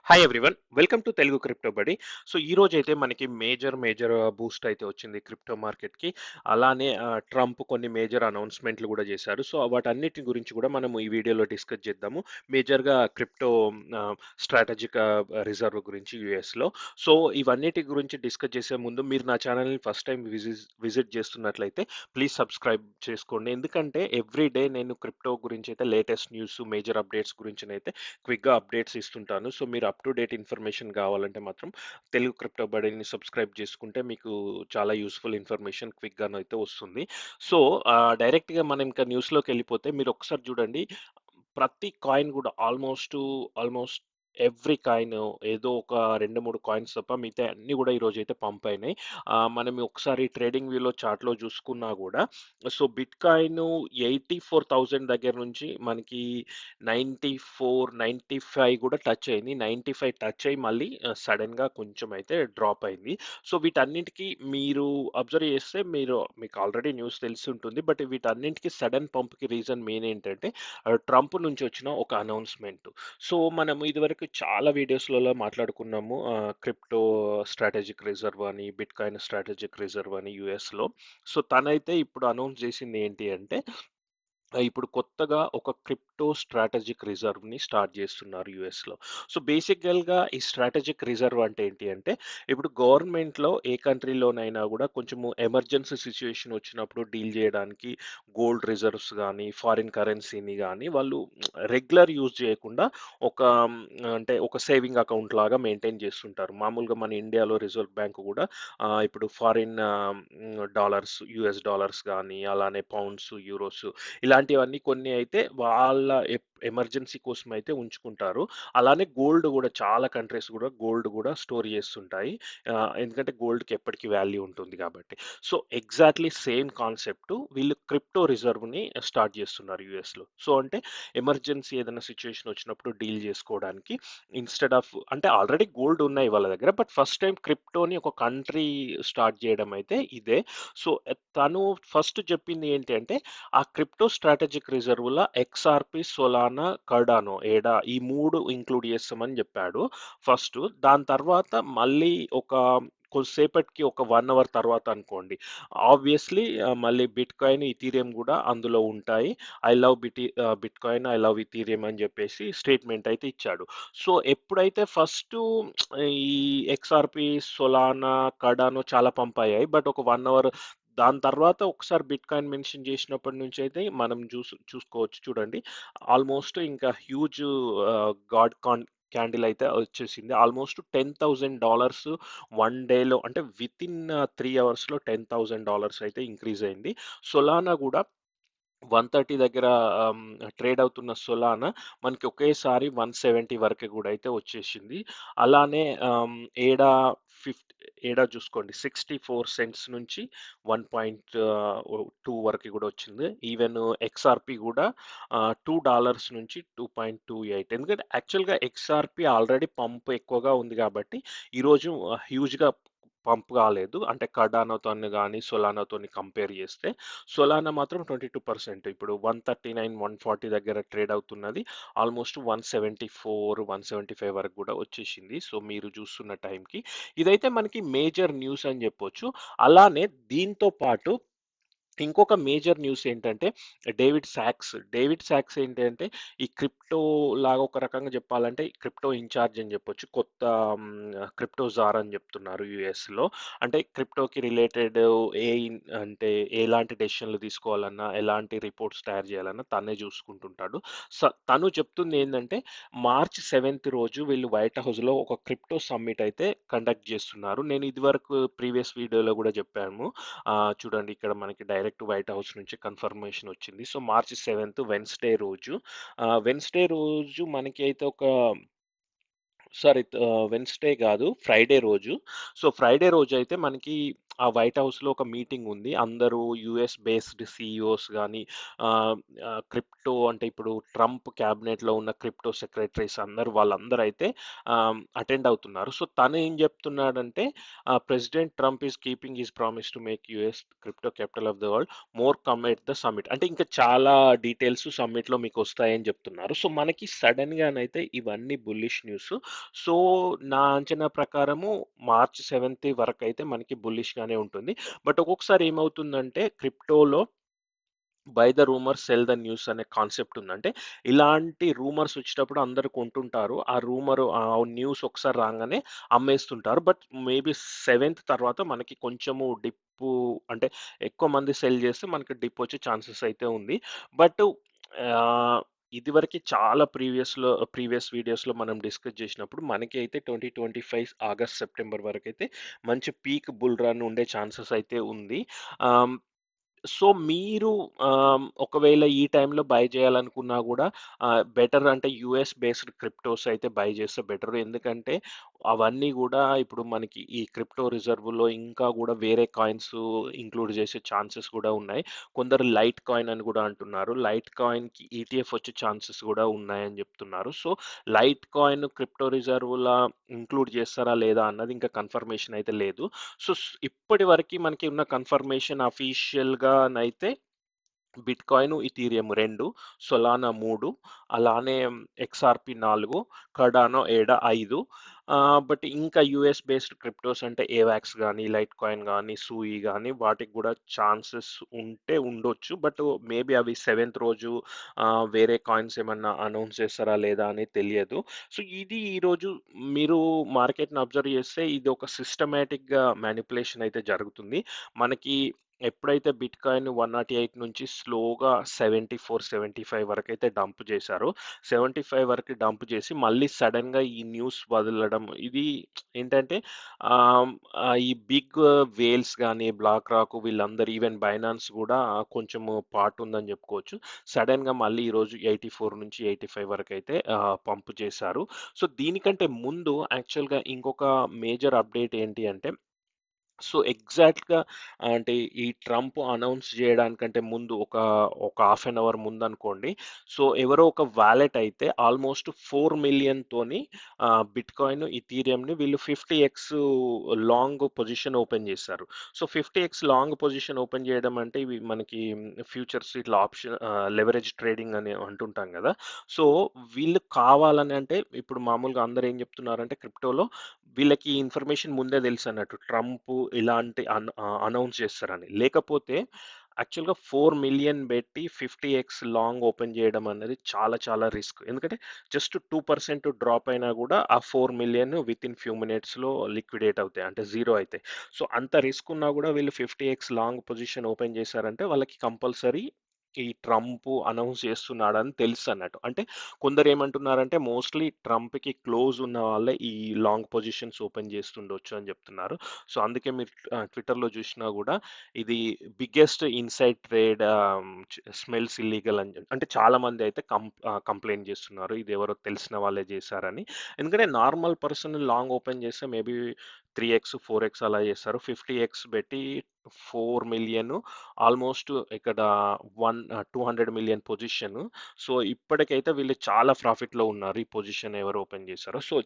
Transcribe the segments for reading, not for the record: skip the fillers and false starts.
Hi everyone. Welcome to Telugu crypto బడి. So, ఈరోజైతే మనకి మేజర్ బూస్ట్ అయితే వచ్చింది క్రిప్టో మార్కెట్‌కి. అలానే ట్రంప్ కొన్ని మేజర్ అనౌన్స్‌మెంట్లు గూడా చేశారు. సో, వాటన్నిటి గురించి గూడా మనము ఈ వీడియోలో డిస్కస్ చేద్దాము. మేజర్‌గా క్రిప్టో ఆహ్, స్ట్రాటజిక్ రిజర్వ్ గురించి యూఎస్‌లో. సో, ఇవన్నిటి గురించి డిస్కస్ చేసే ముందు మీరు నా ఛానల్‌ని ఫస్ట్ టైమ్ విజిట్ చేస్తున్నట్లయితే ప్లీజ్ సబ్స్క్రైబ్ చేసుకోండి. ఎందుకంటే ఎవ్రీ డే నేను క్రిప్టో గురించైతే లేటెస్ట్ న్యూస్, మేజర్ అప్డేట్స్ గురించినైతే క్విక్‌గా అప్డేట్స్ ఇస్తుంటాను. సో, మీరు అప్ టు డేట్ ఇన్ఫర్మేషన్ కావాలంటే మాత్రం తెలుగు క్రిప్టో బడీని సబ్స్క్రైబ్ చేసుకుంటే మీకు చాలా యూజ్‌ఫుల్ ఇన్ఫర్మేషన్ క్విక్‌గానైతే వస్తుంది. సో, డైరెక్ట్‌గా మనం ఇంకా న్యూస్‌లోకెళ్ళిపోతే మీరు ఒకసారి చూడండి. ప్రతి కాయిన్ గూడా ఆల్మోస్ట్ ఎవ్రీ కాయిన్ ఏదో ఒక 2, 3 కాయిన్స్ తప్ప మిగతాయి అన్నీ గూడా ఈరోజైతే పంప్ అయినాయి. మనం ఒకసారి ట్రేడింగ్ వ్యూలో చార్ట్‌లో చూసుకున్నా గూడా సో, బిట్‌కాయిన్ 84,000 దగ్గర నుంచి మనకి 94, 95 కూడా టచ్ అయింది. 95 టచ్ అయ్యి మళ్ళీ సడెన్‌గా కొంచెం అయితే డ్రాప్ అయింది. సో, వీటన్నిటికి మీరు అబ్జర్వ్ చేస్తే మీకు ఆల్రెడీ న్యూస్ తెలిసుంటుంది. బట్ వీటన్నిటికి సడెన్ పంప్‌కి రీజన్ మెయిన్ ఏంటంటే ట్రంప్ నుంచి వచ్చిన ఒక అనౌన్స్‌మెంట్. సో, మనం ఇదివరకు చాలా వీడియోస్‌లలో మాట్లాడుకున్నాము. క్రిప్టో స్ట్రాటజిక్ రిజర్వ్ అని, బిట్‌కాయిన్ స్ట్రాటజిక్ రిజర్వ్ అని యూఎస్‌లో. సో, తనైతే ఇప్పుడు అనౌన్స్ చేసింది ఏంటి అంటే ఇప్పుడు కొత్తగా ఒక క్రిప్టో స్ట్రాటజిక్ రిజర్వ్‌ని స్టార్ట్ చేస్తున్నారు యూఎస్‌లో. సో, బేసికల్‌గా ఈ స్ట్రాటజిక్ రిజర్వ్ అంటే ఏంటి అంటే, ఇప్పుడు గవర్నమెంట్‌లో ఏ కంట్రీలోనైనా గూడా కొంచెము ఎమర్జెన్సీ సిట్యుయేషన్ వచ్చినప్పుడు డీల్ జేయడానికి గోల్డ్ రిజర్వ్స్ గానీ, ఫారిన్ కరెన్సీని గానీ వాళ్ళు రెగ్యులర్ యూజ్ చేయకుండా ఒక అంటే ఒక సేవింగ్ అకౌంట్ లాగా మెయింటైన్ చేస్తుంటారు. మామూలుగా మన ఇండియాలో రిజర్వ్ బ్యాంక్ గూడా ఇప్పుడు ఫారిన్ డాలర్స్, యూఎస్ డాలర్స్ గానీ, అలానే పౌండ్స్, యూరోస్ ఇలాంటివన్నీ కొన్ని అయితే వాళ్ళ ఎమర్జెన్సీ కోసం అయితే ఉంచుకుంటారు. అలానే గోల్డ్ గూడా చాలా కంట్రీస్ గూడా గోల్డ్ గూడా స్టోర్ చేస్తుంటాయి. ఎందుకంటే గోల్డ్‌కి ఎప్పటికి వాల్యూ ఉంటుంది కాబట్టి. సో, ఎగ్జాక్ట్‌లీ సేమ్ కాన్సెప్ట్ వీళ్ళు క్రిప్టో రిజర్వ్‌ని స్టార్ట్ చేస్తున్నారు యూఎస్‌లో. సో, అంటే ఎమర్జెన్సీ ఏదైనా సిట్యుయేషన్ వచ్చినప్పుడు డీల్ చేసుకోవడానికి ఇన్‌స్టెడ్ ఆఫ్ అంటే ఆల్రెడీ గోల్డ్ ఉన్నాయి వాళ్ళ దగ్గర. బట్ ఫస్ట్ టైమ్ క్రిప్టోని ఒక కంట్రీ స్టార్ట్ చేయడం అయితే ఇదే. సో, తను ఫస్ట్ చెప్పింది ఏంటి అంటే ఆ క్రిప్టో స్ట్రాటజిక్ రిజర్వ్‌ల ఎక్స్ఆర్‌పి, సోలానా, కార్డానో, ఏడా ఈ 3 ఇంక్లూడ్ చేస్తామని జెప్పాడు ఫస్టు. దాని తర్వాత మళ్ళీ ఒక కొద్దిసేపటికి ఒక 1 అవర్ తర్వాత అనుకోండి. ఆబ్వియస్‌లీ మళ్ళీ బిట్‌కాయిన్, ఇథీరియం గూడా అందులో ఉంటాయి. బిట్‌కాయిన్, ఐ లవ్ ఇథీరియం అని జెప్పేసి స్టేట్‌మెంట్ అయితే ఇచ్చాడు. సో, ఎప్పుడైతే ఫస్టు ఈ ఎక్స్ఆర్‌పి, సోలానా, కార్డానో చాలా పంప్ అయ్యాయి. బట్ ఒక 1 అవర్ దాని తర్వాత ఒకసారి బిట్‌కాయిన్ మెన్షన్ చేసినప్పటి నుంచయితే మనం చూసుకోవచ్చు చూడండి. ఆల్‌మోస్ట్ ఇంకా హ్యూజ్ గాడ్ క్యాండిల్ అయితే వచ్చేసింది. ఆల్‌మోస్ట్ $10,000 వన్ డేలో అంటే వితిన్ 3 అవర్స్‌లో $10,000 అయితే ఇంక్రీజ్ అయింది. సోలానా గూడా 130 దగ్గర ట్రేడ్ అవుతున్న సోలానా మనకి ఒకేసారి 170 వరకు గూడా అయితే వచ్చేసింది. అలానే ఏడా ఫిఫ్ట్ ఏడా చూసుకోండి 64 సెంట్స్ నుంచి 1.2 వరకు గూడా వచ్చింది. ఈవెన్ ఎక్స్ఆర్‌పి గూడా $2 నుంచి 2.28 ఎందుకంటే యాక్చువల్‌గా ఎక్స్ఆర్‌పి ఆల్రెడీ పంప్ ఎక్కువగా ఉంది గాబట్టి ఈరోజు హ్యూజ్‌గా పంప్ కాలేదు. అంటే కర్డానాతోని గాని, సోలానాతోని కంపేర్ చేస్తే. సోలానా మాత్రం 22% ఇప్పుడు 139, 140 దగ్గర ట్రేడ్ అవుతున్నది. ఆల్మోస్ట్ 174, 175 వరకు గూడా వచ్చేసింది. సో, మీరు చూస్తున్న టైంకి. ఇదైతే మనకి మేజర్ న్యూస్ అని జెప్పొచ్చు. అలానే దీంతో పాటు ఇంకొక మేజర్ న్యూస్ ఏంటంటే డేవిడ్ సాక్స్ ఏంటంటే ఈ క్రిప్టో లాగా ఒక రకంగా చెప్పాలంటే క్రిప్టో ఇన్‌చార్జ్ అని చెప్పొచ్చు. కొత్త క్రిప్టో జార్ అని చెప్తున్నారు యూఎస్‌లో. అంటే క్రిప్టోకి రిలేటెడ్ అంటే ఎలాంటి డెసిషన్‌లు తీసుకోవాలన్నా, ఎలాంటి రిపోర్ట్స్ తయారు చేయాలన్నా తనే చూసుకుంటుంటాడు. తను చెప్తుంది ఏందంటే మార్చ్ 7థ్ రోజు వీళ్ళు వైట్ హౌస్‌లో ఒక క్రిప్టో సమ్మిట్ అయితే కండక్ట్ చేస్తున్నారు. నేను ఇదివరకు ప్రీవియస్ వీడియోలో కూడా చెప్పాము. చూడండి ఇక్కడ మనకి డైరెక్ట్ వైట్ హౌస్ నుంచి కన్ఫర్మేషన్ వచ్చింది. సో, మార్చ్ 7థ్ వెన్స్‌డే రోజు మనకి అయితే ఒక సారీ వెన్స్‌డే గాదు. ఫ్రైడే రోజు. సో, ఫ్రైడే రోజైతే మనకి వైట్ హౌస్‌లో ఒక మీటింగ్ ఉంది. అందరూ యూఎస్ బేస్డ్ సీఈఓస్ గాని, ఆహ్, క్రిప్టో అంటే ఇప్పుడు ట్రంప్ క్యాబినెట్‌లో ఉన్న క్రిప్టో సెక్రటరీస్ వాళ్ళందరైతే అటెండ్ అవుతున్నారు. సో, తను ఏం చెప్తున్నాడంటే president Trump is keeping his promise to make US crypto capital of the world more come at the summit. అంటే ఇంకా చాలా డీటెయిల్స్ సమ్మిట్‌లో మీకొస్తాయని చెప్తున్నారు. సో, మనకి సడెన్‌గానైతే ఇవన్నీ బుల్లిష్ న్యూస్. సో, నా అంచనా ప్రకారము మార్చ్ 7 వరకైతే మనకి బుల్లిష్ గానే ఉంటుంది. బట్ ఒక్కొక్కసారి ఏమవుతుందంటే క్రిప్టోలో buy the rumour sell the news అనే కాన్సెప్ట్ ఉంది. అంటే ఇలాంటి రూమర్స్ వచ్చేటప్పుడు అందరూ కొంటుంటారు. ఆ న్యూస్ ఒకసారి రాంగానే అమ్మేస్తుంటారు. బట్ మేబీ 7th తర్వాత మనకి కొంచెము డిప్పు, అంటే ఎక్కువ మంది సెల్ చేస్తే మనకి డిప్ వచ్చే ఛాన్సెస్ అయితే ఉంది. బట్ ఆహ్, ఇదివరకి చాలా ప్రీవియస్ వీడియోస్‌లో మనం డిస్కస్ చేసినప్పుడు మనకి అయితే 2025 ఆగస్ట్, సెప్టెంబర్ వరకైతే మంచి పీక్ బుల్ రన్ ఉండే ఛాన్సెస్ అయితే ఉంది. ఆహ్, సో, మీరు ఒకవేళ ఈ టైంలో బై చేయాలనుకున్నా గూడా బెటర్ అంటే యూఎస్ బేస్డ్ క్రిప్టోస్ అయితే బై చేస్తే బెటర్. ఎందుకంటే అవన్నీ గూడా ఇప్పుడు మనకి ఈ క్రిప్టో రిజర్వ్‌లో ఇంకా గూడా వేరే కాయిన్స్ ఇంక్లూడ్ చేసే ఛాన్సెస్ గూడా ఉన్నాయి. కొందరు లైట్ కాయిన్ అని గూడా అంటున్నారు. లైట్ కాయిన్‌కి ఈటీఎఫ్ వచ్చే ఛాన్సెస్ గూడా ఉన్నాయని జెప్తున్నారు. సో, లైట్ కాయిన్ క్రిప్టో రిజర్వ్‌లా ఇంక్లూడ్ చేస్తారా లేదా అన్నది ఇంకా కన్ఫర్మేషన్ అయితే లేదు. సో, ఇప్పటి వరకి మనకి ఉన్న కన్ఫర్మేషన్ అఫీషియల్‌గానైతే బిట్‌కాయిన్, ఇథీరియం 2, సోలానా 3, అలానే ఎక్స్ఆర్‌పి 4, కర్డానో 5. బట్ ఇంకా యూఎస్ బేస్డ్ క్రిప్టోస్ అంటే ఏవాక్స్ గానీ, లైట్ కాయిన్ గానీ, సూయి గానీ వాటికి గూడా ఛాన్సెస్ ఉంటే ఉండొచ్చు. బట్ మేబీ అవి 7th రోజు వేరే కాయిన్స్ ఏమన్నా అనౌన్స్ చేస్తారా లేదా అని తెలియదు. సో, ఇది ఈరోజు మీరు మార్కెట్‌ని అబ్జర్వ్ చేస్తే ఇది ఒక సిస్టమాటిక్‌గా మానిప్యులేషన్ అయితే జరుగుతుంది. మనకి ఎప్పుడైతే బిట్‌కాయిన్ 108 నుంచి స్లోగా 74, 75 వరకైతే డంప్ చేశారో, 75 వరకు డంప్ చేసి మళ్ళీ సడెన్‌గా ఈ న్యూస్ వదలడం ఇది ఏంటంటే ఆహ్, ఈ బిగ్ వేల్స్ గాని, బ్లాక్ రాక్ వీళ్ళందరూ ఈవెన్ బైనాన్స్ గూడా కొంచెము పార్ట్ ఉందని చెప్పుకోవచ్చు. సడెన్‌గా మళ్ళీ ఈరోజు 84 నుంచి 85 వరకైతే పంప్ చేశారు. సో, దీనికంటే ముందు యాక్చువల్‌గా ఇంకొక మేజర్ అప్డేట్ ఏంటి అంటే సో, ఎగ్జాక్ట్‌గా అంటే ఈ ట్రంప్ అనౌన్స్ జేయడానికంటే ముందు ఒక హాఫ్ అన్ అవర్ ముందనుకోండి. సో, ఎవరో ఒక వాలెట్ అయితే ఆల్‌మోస్ట్ 4,000,000 తోని బిట్‌కాయిన్, ఇథీరియంని వీళ్ళు 50x లాంగ్ పొజిషన్ ఓపెన్ జేశారు. So, 50x long position open జేయడం అంటే ఇవి మనకి ఫ్యూచర్స్ ఇట్లా లెవరేజ్ ట్రేడింగ్ అని అంటుంటాం గదా! సో, వీళ్ళు కావాలని అంటే ఇప్పుడు మామూలుగా అందరూ ఏం జెప్తున్నారంటే క్రిప్టోలో వీళ్ళకి ఈ ఇన్ఫర్మేషన్ ముందే తెలుసన్నట్టు. ట్రంప్ ఇలాంటి అనౌన్స్ చేస్తారని. లేకపోతే యాక్చువల్‌గా 4,000,000 బెట్టి 50x లాంగ్ ఓపెన్ చేయడం అనేది చాలా చాలా రిస్క్. ఎందుకంటే జస్ట్ 2% డ్రాప్ అయినా గూడా ఆ 4,000,000 వితిన్ ఫ్యూ మినిట్స్‌లో లిక్విడేట్ అవుతాయి. అంటే జీరో అయితాయి. సో, అంత రిస్క్ ఉన్నా గూడా వీళ్ళు 50x లాంగ్ పొజిషన్ ఓపెన్ చేశారంటే వాళ్ళకి కంపల్సరీ ఈ ట్రంప్ అనౌన్స్ చేస్తున్నాడని తెలుసన్నట్టు. అంటే కొందరేమంటున్నారంటే మోస్ట్‌లీ ట్రంప్‌కి క్లోజ్ ఉన్న వాళ్ళే ఈ లాంగ్ పొజిషన్స్ ఓపెన్ చేస్తుండొచ్చు అని చెప్తున్నారు. సో, అందుకే మీరు ట్విట్టర్‌లో చూషినా గూడా ఇది biggest inside trade smells illegal అని అంటే చాలామంది అయితే కంప్లెయింట్ చేస్తున్నారు. ఇదెవరో తెలిసిన వాళ్ళే చేశారని. ఎందుకంటే నార్మల్ పర్సన్ లాంగ్ ఓపెన్ చేస్తే మేబీ 3x, 4x అలా చేస్తారు. 50x బెట్టి 4,000,000 ఆల్మోస్ట్ ఇక్కడ 200,000,000 పొజిషన్. సో, ఇప్పటికైతే వీళ్ళు చాలా ప్రాఫిట్‌లో ఉన్నారు. ఈ పొజిషన్ ఎవరు ఓపెన్ చేశారో. సో,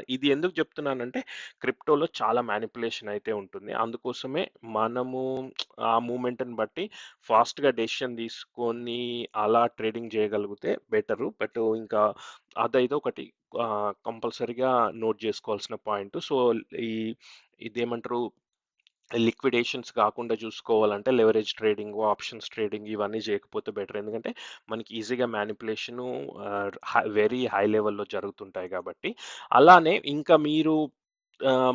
ఇది ఎందుకు చెప్తున్నానంటే క్రిప్టోలో చాలా మ్యానిప్యులేషన్ అయితే ఉంటుంది. అందుకోసమే మనము ఆ మూవ్‌మెంట్‌ని బట్టి ఫాస్ట్‌గా డెసిషన్ తీసుకొని అలా ట్రేడింగ్ చేయగలిగితే బెటరు. బట్ ఇంకా అదైతే ఒకటి కంపల్సరీగా నోట్ చేసుకోవాల్సిన పాయింట్. సో, ఈ ఇదేమంటారు లిక్విడేషన్స్ కాకుండా చూసుకోవాలంటే లెవరేజ్ ట్రేడింగ్, ఆప్షన్స్ ట్రేడింగ్ ఇవన్నీ చేయకపోతే బెటర్. ఎందుకంటే మనకి ఈజీగా మ్యానిప్యులేషను వెరీ హై లెవెల్‌లో జరుగుతుంటాయి కాబట్టి. అలానే ఇంకా మీరు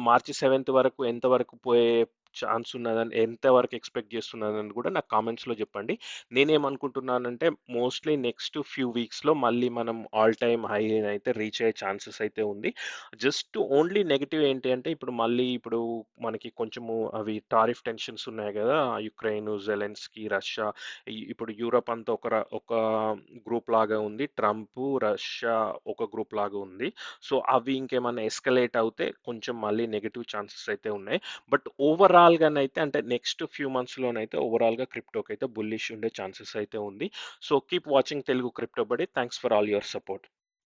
మార్చి 7 వరకు ఎంత వరకు పోయే ఛాన్స్ ఉన్నదని, ఎంత వరకు ఎక్స్‌పెక్ట్ చేస్తున్నారని కూడా నాకు కామెంట్స్‌లో చెప్పండి. నేనేమనుకుంటున్నానంటే మోస్ట్‌లీ నెక్స్ట్ ఫ్యూ వీక్స్‌లో మళ్ళీ మనం ఆల్ టైమ్ హైనైతే రీచ్ అయ్యే ఛాన్సెస్ అయితే ఉంది. జస్ట్ ఓన్లీ నెగెటివ్ ఏంటి అంటే ఇప్పుడు మనకి కొంచెము అవి టారిఫ్ టెన్షన్స్ ఉన్నాయి గదా! యుక్రెయిన్, జెలెన్స్కీ, రష్యా ఇప్పుడు యూరప్ అంతా ఒక గ్రూప్ లాగా ఉంది. ట్రంప్, రష్యా ఒక గ్రూప్ లాగా ఉంది. సో, అవి ఇంకేమన్నా ఎస్కలేట్ అవుతే కొంచెం మళ్ళీ నెగెటివ్ ఛాన్సెస్ అయితే ఉన్నాయి. బట్ ఓవరాల్ ఓవరాల్‌గానైతే అంటే నెక్స్ట్ ఫ్యూ మంత్స్‌లోనైతే ఓవరాల్‌గా క్రిప్టోకైతే బుల్లిష్ ఉండే ఛాన్సెస్ అయితే ఉంది. So keep watching Telugu crypto buddy. Thanks for all your support.